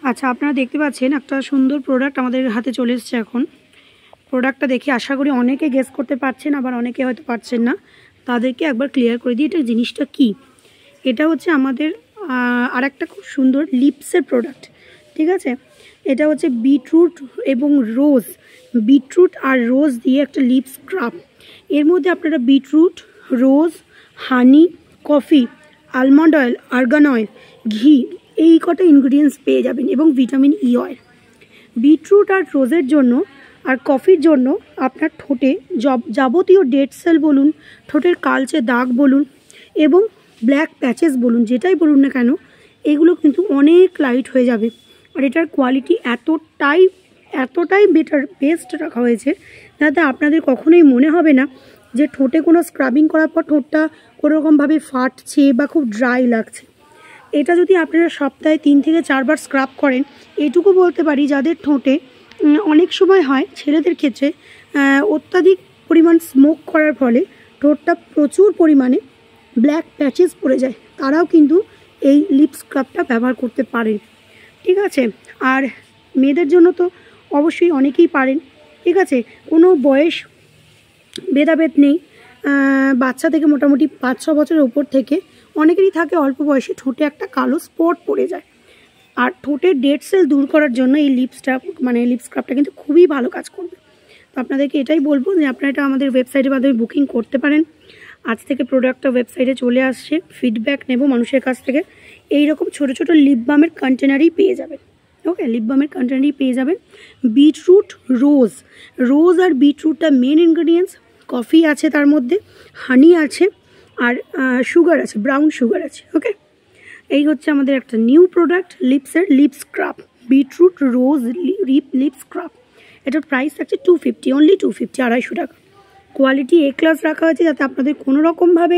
আচ্ছা, আপনারা দেখতে পাচ্ছেন একটা সুন্দর প্রোডাক্ট আমাদের হাতে চলে এসছে এখন। প্রোডাক্টটা দেখে আশা করি অনেকে গেস করতে পারছেন, আবার অনেকে হয়তো পারছেন না। তাদেরকে একবার ক্লিয়ার করে দিই এটা জিনিসটা কি। এটা হচ্ছে আমাদের আরেকটা খুব সুন্দর লিপসের প্রোডাক্ট, ঠিক আছে। এটা হচ্ছে বিটরুট এবং রোজ, বিটরুট আর রোজ দিয়ে একটা লিপ স্ক্রাব। এর মধ্যে আপনারা beetroot, rose, honey, coffee, almond oil, argan oil, ঘি, এই কটা ইনগ্রিডিয়েন্টস পেয়ে যাবেন এবং ভিটামিন ই অয়েল। বিটরুট আর রোজের জন্য আর কফির জন্য আপনার ঠোঁটে যাবতীয় ডেড সেল বলুন, ঠোঁটের কালচে দাগ বলুন এবং ব্ল্যাক প্যাচেস বলুন, যেটাই বলুন না কেন, এগুলো কিন্তু অনেক লাইট হয়ে যাবে। আর এটার কোয়ালিটি এতটাই বেস্ট রাখা হয়েছে যাতে আপনাদের কখনোই মনে হবে না যে ঠোঁটে কোনো স্ক্রাবিং করার পর ঠোঁটটা কোনোরকমভাবে ফাটছে বা খুব ড্রাই লাগছে। এটা যদি আপনারা সপ্তাহে 3 থেকে 4 বার স্ক্রাব করেন, এটুকু বলতে পারি যাদের ঠোঁটে অনেক সময় হয় ছেলেদের ক্ষেত্রে অত্যাধিক পরিমাণ স্মোক করার ফলে ঠোঁটটা প্রচুর পরিমাণে ব্ল্যাক প্যাচেস পড়ে যায়, তারাও কিন্তু এই লিপ স্ক্রাবটা ব্যবহার করতে পারেন, ঠিক আছে। আর মেয়েদের জন্য তো অবশ্যই অনেকেই পারেন, ঠিক আছে। কোনো বয়স ভেদাভেদ নেই, বাচ্চা থেকে মোটামুটি 5-6 বছরের উপর থেকে অনেকেরই থাকে অল্প বয়সে ঠোঁটে একটা কালো স্পট পড়ে যায়। আর ঠোঁটের ডেড সেল দূর করার জন্য এই লিপ স্ক্রাবটা কিন্তু খুবই ভালো কাজ করবে। তো আপনাদেরকে এটাই বলবো যে আপনারা এটা আমাদের ওয়েবসাইটের মাধ্যমে বুকিং করতে পারেন। আজ থেকে প্রোডাক্টটা ওয়েবসাইটে চলে আসছে, ফিডব্যাক নেব মানুষের কাছ থেকে। এইরকম ছোটো ছোটো লিপ বামের কন্টেনারই পেয়ে যাবেন, ওকে, লিপ বামের কন্টেনারই পেয়ে যাবেন। বিটরুট, রোজ আর বিটরুটটা মেন ইনগ্রিডিয়েন্টস। কফি আছে তার মধ্যে, হানি আছে, আর সুগার আছে, ব্রাউন সুগার আছে, ওকে। এই হচ্ছে আমাদের একটা নিউ প্রোডাক্ট লিপসের lip scrub, beetroot rose lip scrub. এটার প্রাইস থাকছে 250, অনলি 250, 250 টাকা। কোয়ালিটি এ ক্লাস রাখা হয়েছে যাতে আপনাদের কোনো রকমভাবে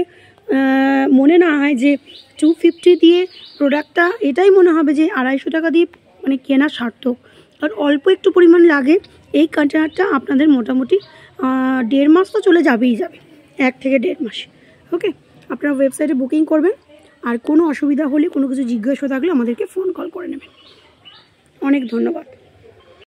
মনে না হয় যে 250 দিয়ে প্রোডাক্টটা, এটাই মনে হবে যে 250 টাকা দিয়ে মানে কেনা সার্থক। আর অল্প একটু পরিমাণ লাগে। এই কন্টেনারটা আপনাদের মোটামুটি 1.5 মাস তো চলে যাবেই, 1 থেকে 1.5 মাস, ওকে। আপনারা ওয়েবসাইটে বুকিং করবেন, আর কোনো অসুবিধা হলে কোনো কিছু জিজ্ঞাসা থাকলে আমাদেরকে ফোন কল করে নেবেন। অনেক ধন্যবাদ।